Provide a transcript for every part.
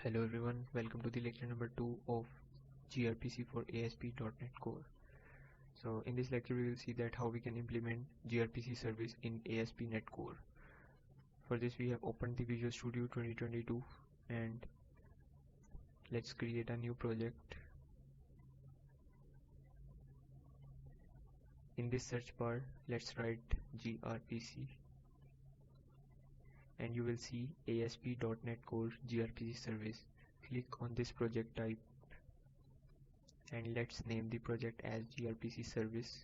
Hello everyone, welcome to the lecture number 2 of gRPC for ASP.NET Core. So in this lecture we will see that how we can implement gRPC service in ASP.NET Core. For this we have opened the Visual Studio 2022 and let's create a new project. In this search bar let's write gRPC and you will see ASP.NET Core gRPC service. Click on this project type and let's name the project as gRPC service.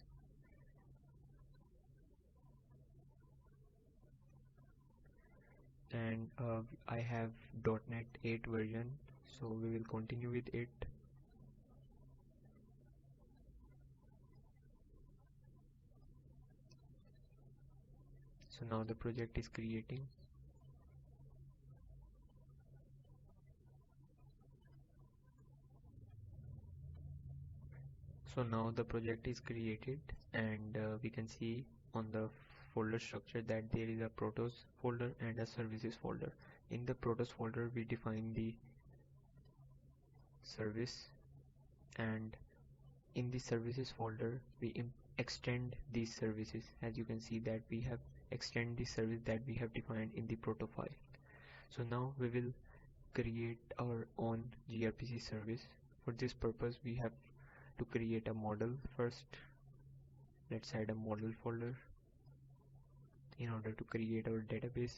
And I have .NET 8 version, so we will continue with it. So now the project is creating. So now the project is created and we can see on the folder structure that there is a protos folder and a services folder. In the protos folder we define the service, and in the services folder we extend these services. As you can see that we have extend the service that we have defined in the proto file. So now we will create our own gRPC service. For this purpose we have to create a model first. Let's add a model folder in order to create our database.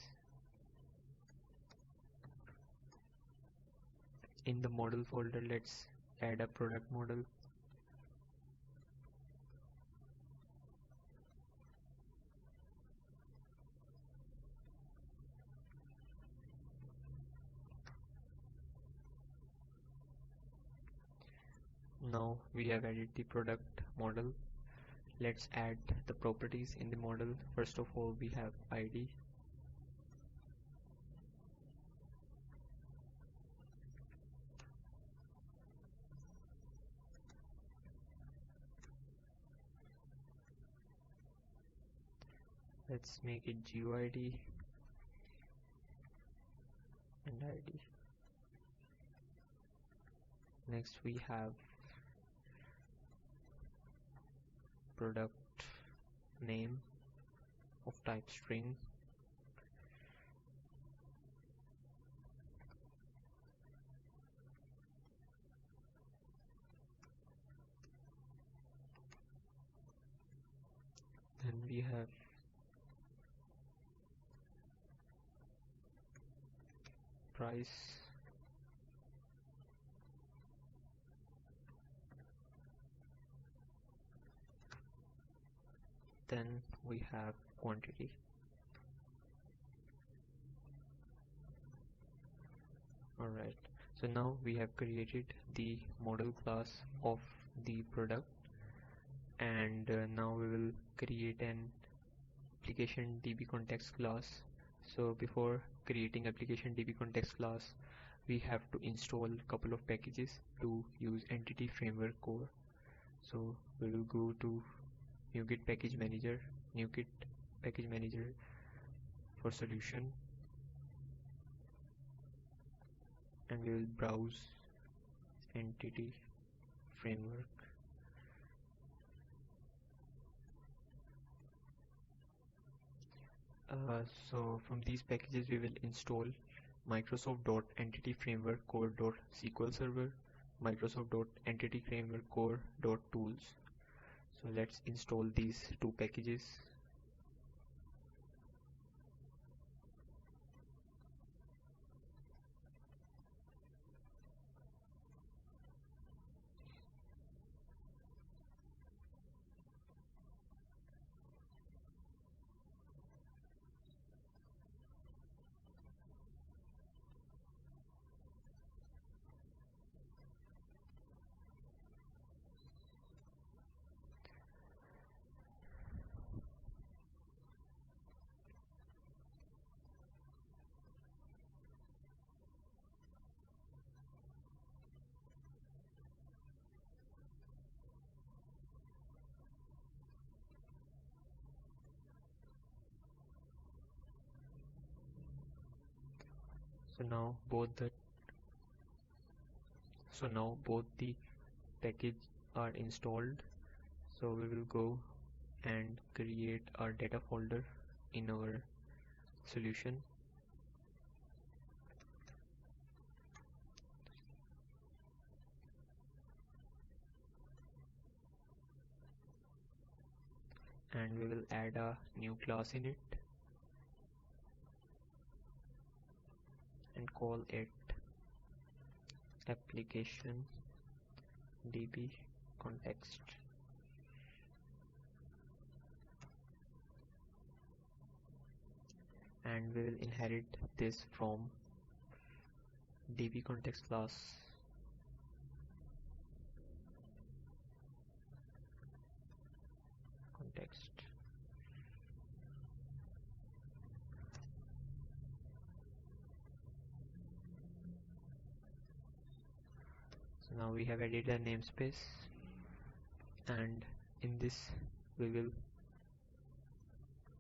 In the model folder let's add a product model. Now we have added the product model. Let's add the properties in the model. First of all we have ID. Let's make it GUID and ID. Next we have product name of type string. Then we have price. Then we have quantity. Alright, so now we have created the model class of the product, and now we will create an application DB context class. So before creating application DB context class we have to install a couple of packages to use entity framework core. So we will go to NuGet package manager, NuGet package manager for solution, and we will browse entity framework. So from these packages we will install Microsoft.entityframework core.SQL server, Microsoft.entityframework core.tools. So let's install these two packages. So now both the So now both the package are installed. So we will go and create our data folder in our solution. And we will add a new class in it and call it application db context. And we will inherit this from db context class. Context. So now we have added a namespace, and in this we will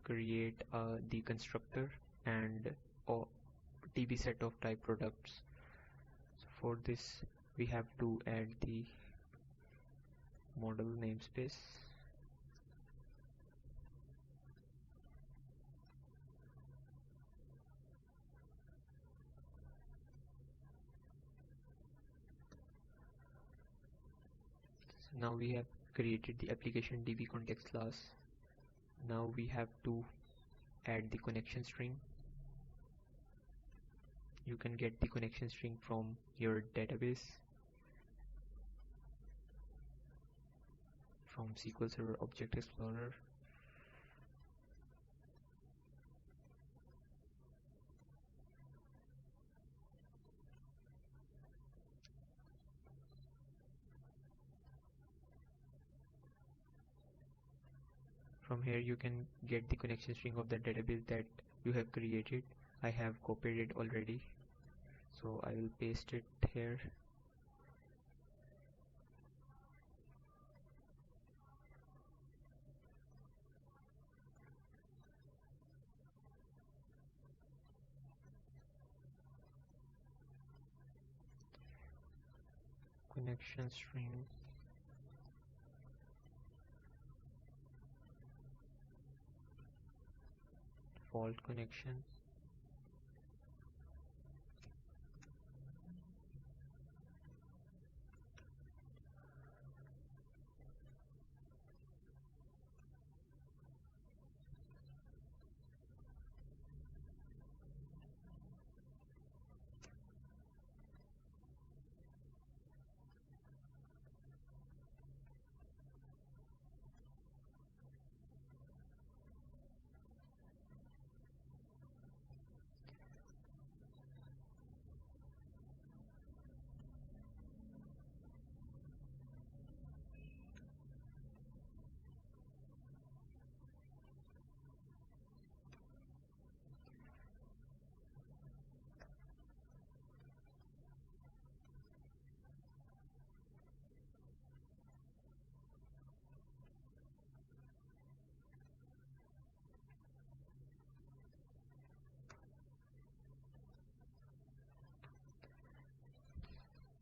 create the constructor and a db set of type products. So for this we have to add the model namespace. So now we have created the application db context class. Now we have to add the connection string. You can get the connection string from your database, from SQL Server Object Explorer. From here you can get the connection string of the database that you have created. I have copied it already, so I will paste it here. Connection string default connection.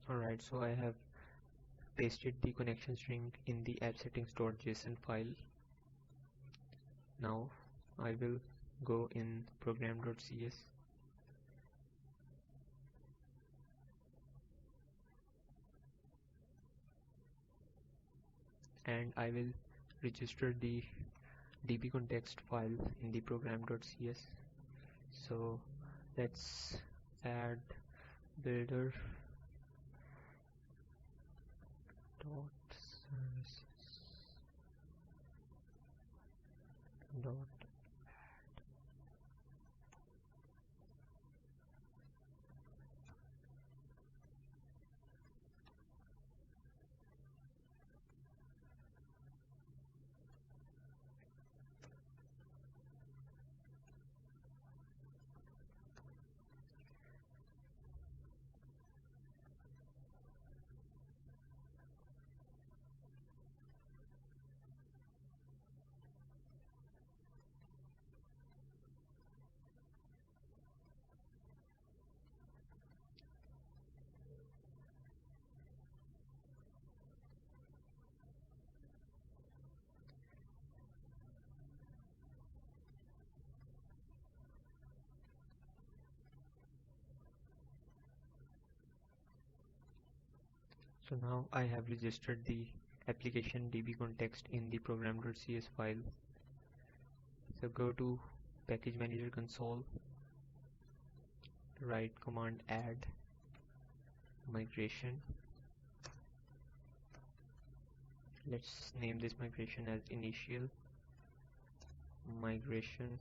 Alright, so I have pasted the connection string in the app settings.json file. Now I will go in program.cs and I will register the db context file in the program.cs. So let's add builder dot services dot So now I have registered the application DB context in the program.cs file. So go to package manager console, write command add migration. Let's name this migration as initial migration.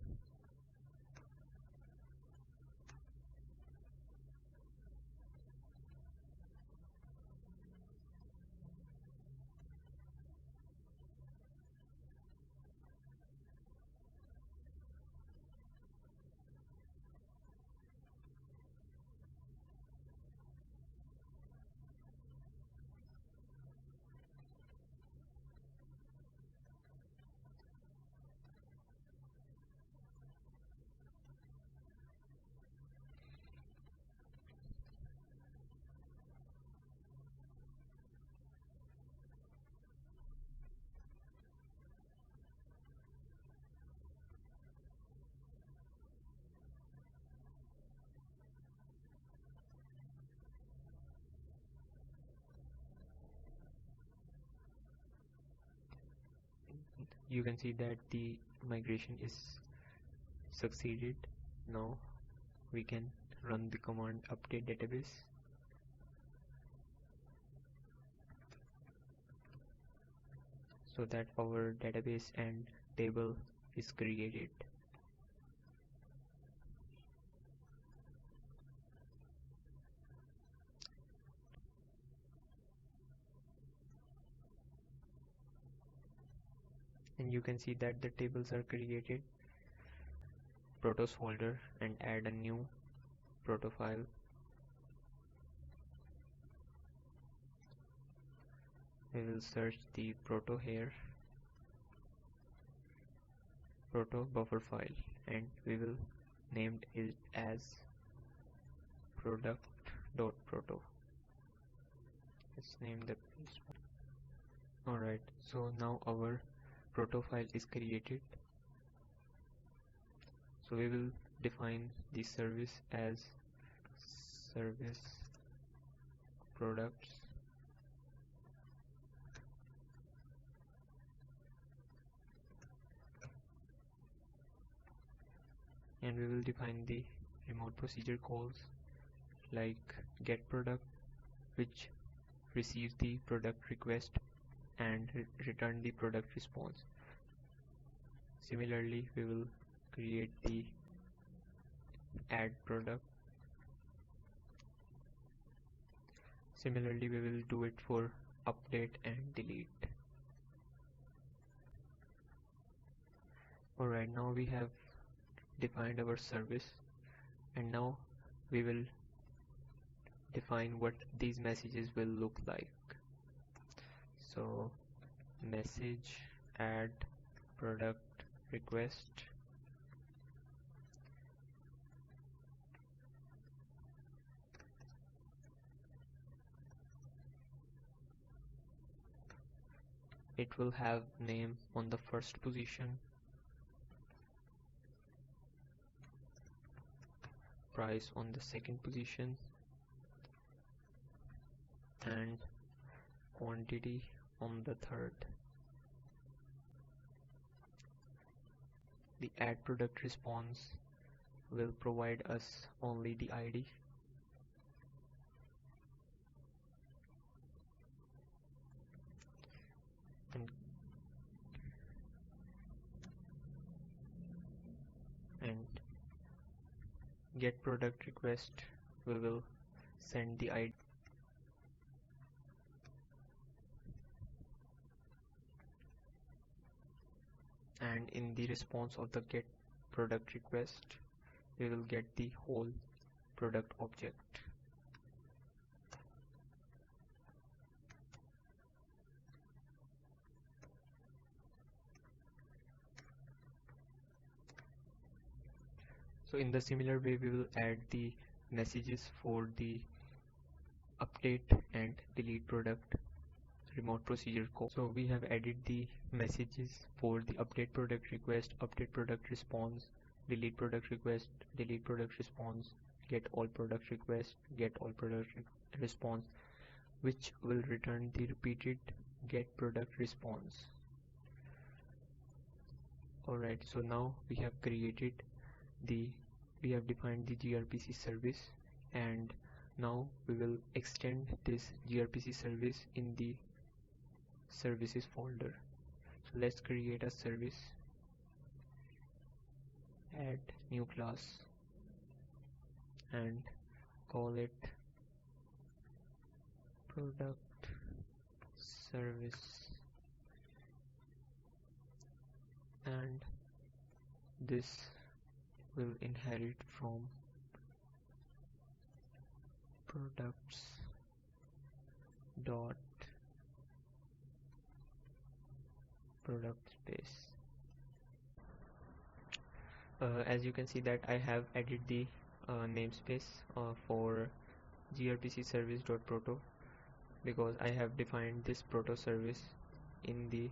You can see that the migration is succeeded. Now we can run the command update database. So that our database and table is created. And you can see that the tables are created. Protos folder and add a new proto file. We will search the proto here, proto buffer file, and we will name it as product.proto. Let's name the piece. Alright, so now our proto file is created. So we will define the service as service products, and we will define the remote procedure calls like get product, which receives the product request and return the product response. Similarly, we will create the add product. Similarly, we will do it for update and delete. Alright, now we have defined our service, and now we will define what these messages will look like. So message add product request, it will have name on the first position, price on the second position, and quantity on the third. The add product response will provide us only the ID. And get product request, we will send the ID. And in the response of the get product request, we will get the whole product object. So in the similar way, we will add the messages for the update and delete product remote procedure call. So we have added the messages for the update product request, update product response, delete product request, delete product response, get all product request, get all product response. which will return the repeated get product response. Alright, so now we have defined the gRPC service, and now we will extend this gRPC service in the services folder. So let's create a service, add new class and call it product service, and this will inherit from products dot product space. As you can see that I have added the namespace for gRPC service.proto, because I have defined this proto service in the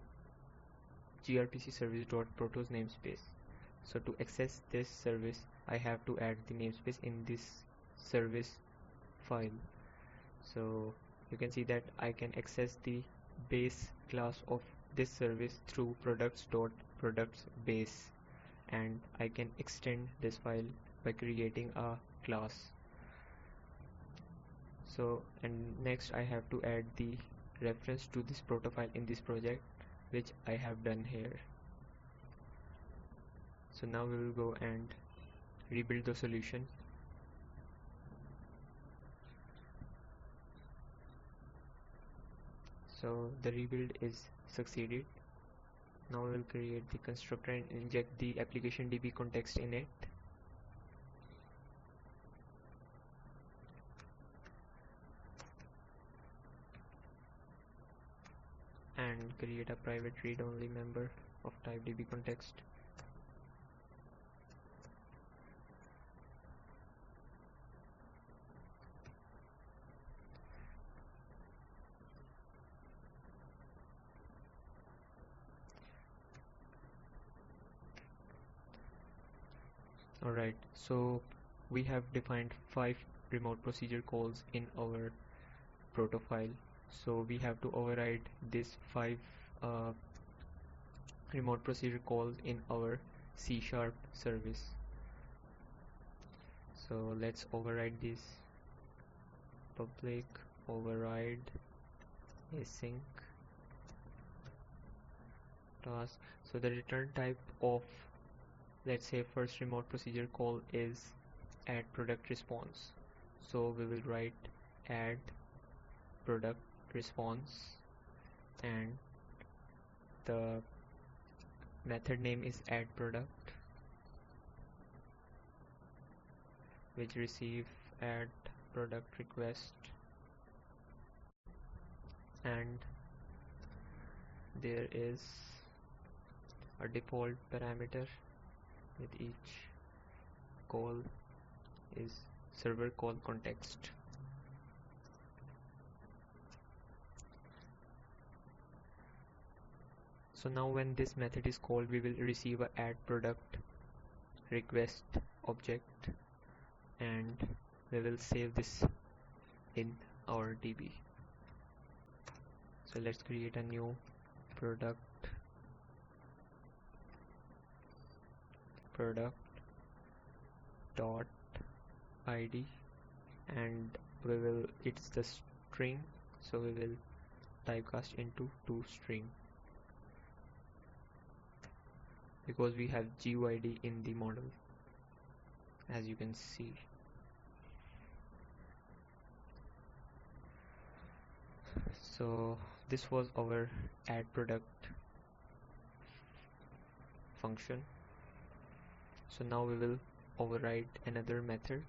gRPC service.proto's namespace. So to access this service, I have to add the namespace in this service file. So you can see that I can access the base class of this service through products.productsBase, and I can extend this file by creating a class. So, and next I have to add the reference to this proto file in this project, which I have done here. So now we will go and rebuild the solution. So the rebuild is succeeded. Now we will create the constructor and inject the application DB context in it. And create a private read-only member of type DB context. Alright, so we have defined 5 remote procedure calls in our proto file. So we have to override this 5 remote procedure calls in our C# service. So let's override this. Public override async task. So the return type of, let's say, first remote procedure call is add product response. So we will write add product response, and the method name is add product, which receive add product request, and there is a default parameter with each call is server call context. So now when this method is called, we will receive a add product request object, and we will save this in our DB. So let's create a new product dot id, and we will, it's the string, so we will typecast into toString, because we have GUID in the model, as you can see. So this was our add product function. So now we will override another method.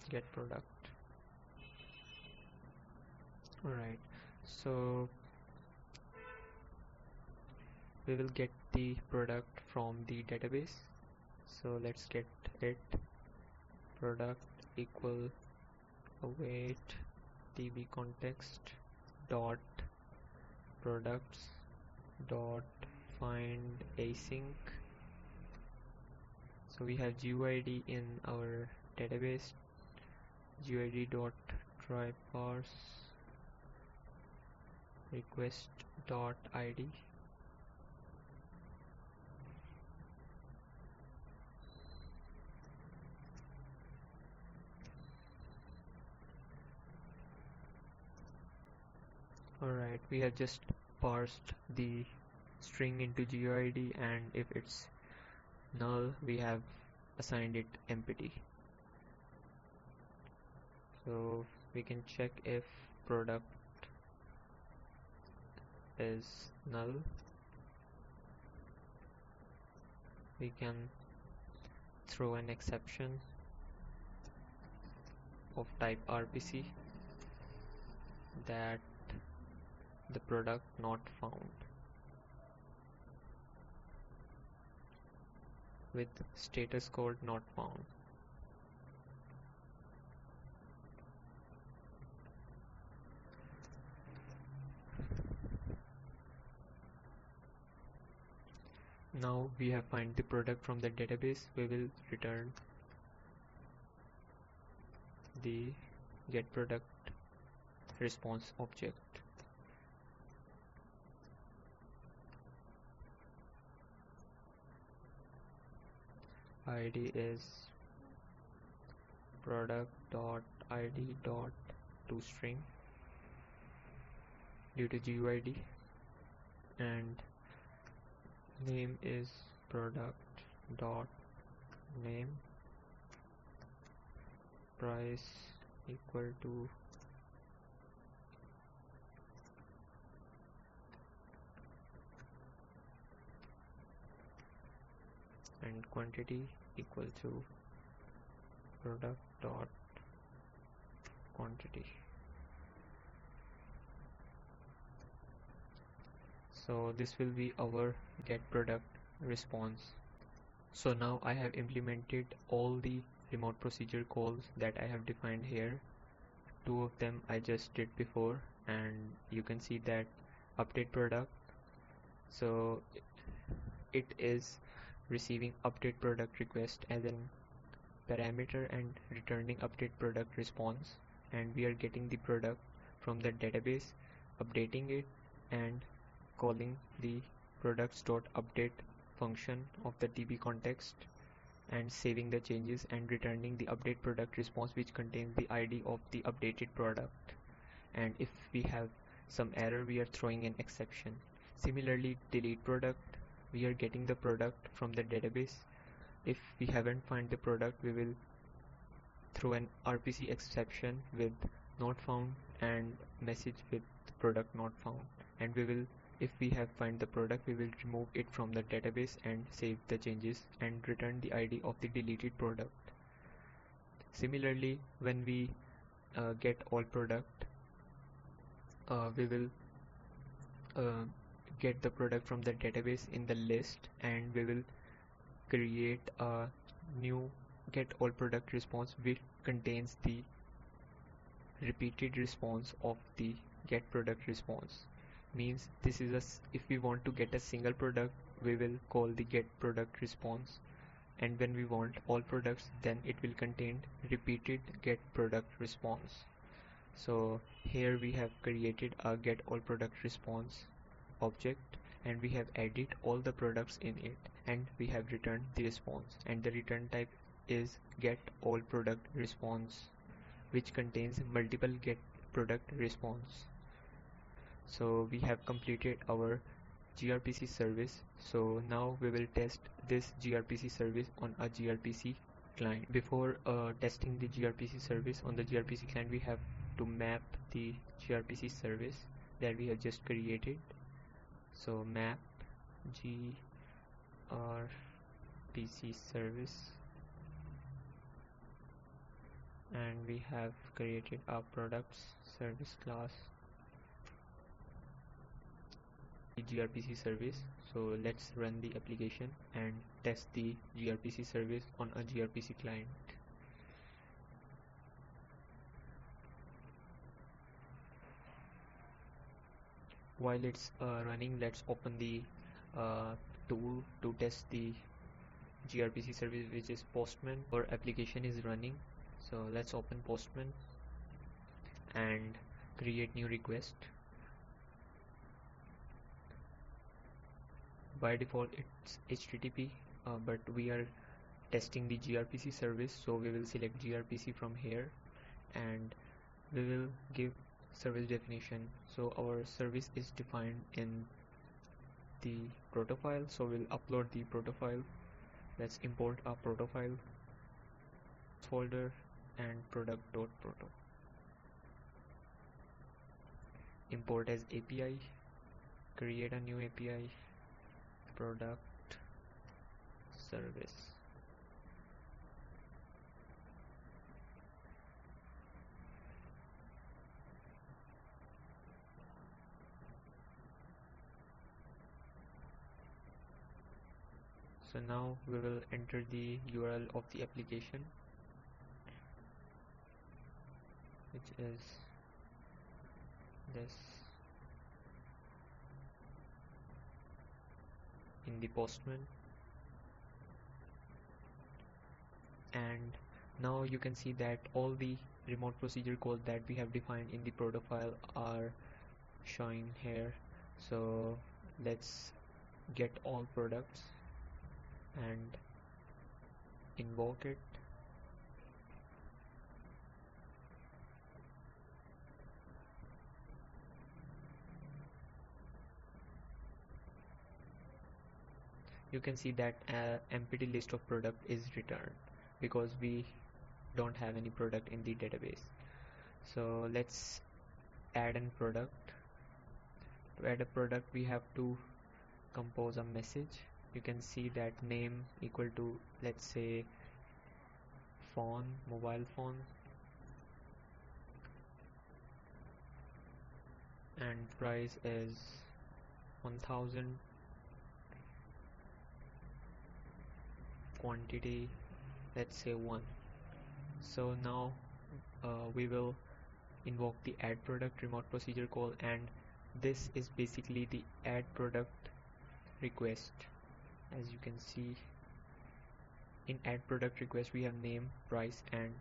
Get product. Alright, so we will get the product from the database. So let's get it. Product equal await db context dot products dot find async. So we have GUID in our database, GUID dot try parse request dot id. Alright, we have just parsed the string into GUID, and if it's null we have assigned it empty. So we can check if product is null. We can throw an exception of type RPC that the product not found with status code not found. Now we have find the product from the database. We will return the getProduct response object. ID is product.id.toString due to GUID, and name is product.name, price equal to and quantity equal to product dot quantity. So this will be our getProduct response. So now I have implemented all the remote procedure calls that I have defined here. Two of them I just did before, and you can see that update product. So it is receiving update product request as an parameter and returning update product response, and we are getting the product from the database, updating it and calling the products.update function of the DB context and saving the changes and returning the update product response, which contains the ID of the updated product. And if we have some error, we are throwing an exception. Similarly, delete product, we are getting the product from the database. If we haven't find the product, we will throw an RPC exception with not found and message with product not found, and we will, if we have find the product, we will remove it from the database and save the changes and return the ID of the deleted product. Similarly, when we get all product, we will get the product from the database in the list, and we will create a new get all product response which contains the repeated response of the get product response. Means this is if we want to get a single product, we will call the get product response, and when we want all products, then it will contain repeated get product response. So here we have created a get all product response object, and we have added all the products in it, and we have returned the response, and the return type is get all product response, which contains multiple get product response. So we have completed our gRPC service. So now we will test this gRPC service on a gRPC client. Before testing the gRPC service on the gRPC client, we have to map the gRPC service that we have just created. So map gRPC service, and we have created our products service class gRPC service. So let's run the application and test the gRPC service on a gRPC client. While it's running, let's open the tool to test the gRPC service, which is Postman. Our application is running, so let's open Postman and create new request. By default it's HTTP, but we are testing the gRPC service, so we will select gRPC from here and we will give service definition. So our service is defined in the proto file, so we'll upload the proto file. Let's import a proto file folder and product.proto. Import as API, create a new API, product service. So now we will enter the URL of the application, which is this in the Postman. And now you can see that all the remote procedure code that we have defined in the proto file are showing here. So let's get all products and invoke it. You can see that empty list of product is returned because we don't have any product in the database. So let's add a product. To add a product, we have to compose a message. You can see that name equal to, let's say, phone, mobile phone, and price is 1000, quantity, let's say 1. So now we will invoke the add product remote procedure call, and this is basically the add product request. As you can see, in add product request we have name, price and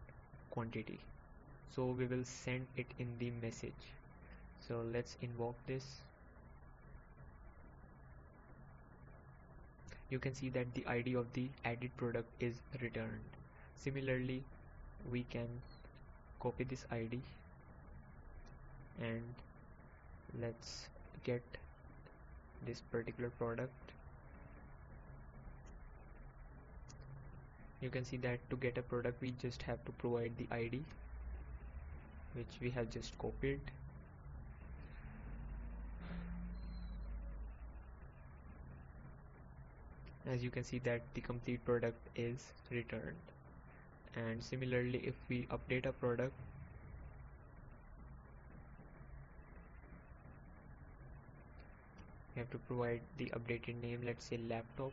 quantity, so we will send it in the message. So let's invoke this. You can see that the ID of the added product is returned. Similarly, we can copy this ID and let's get this particular product. You can see that to get a product we just have to provide the ID, which we have just copied. As you can see that the complete product is returned. And similarly, if we update a product, we have to provide the updated name, let's say laptop,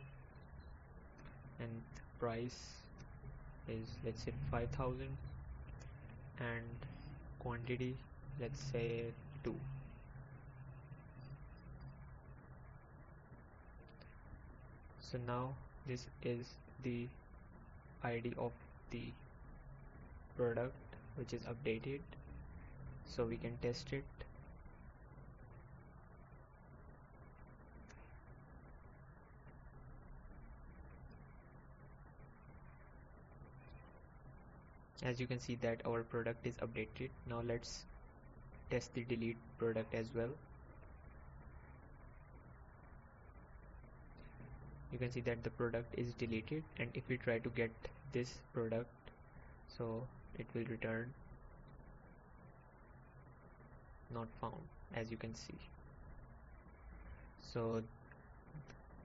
and price is, let's say, 5000, and quantity, let's say 2. So now this is the ID of the product which is updated, so we can test it. As you can see that our product is updated. Now let's test the delete product as well. You can see that the product is deleted, and if we try to get this product, so it will return not found, as you can see. So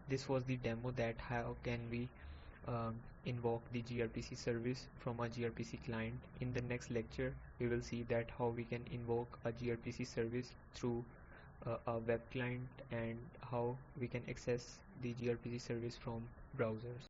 this was the demo that how can we invoke the gRPC service from a gRPC client. In the next lecture we will see that how we can invoke a gRPC service through a web client and how we can access the gRPC service from browsers.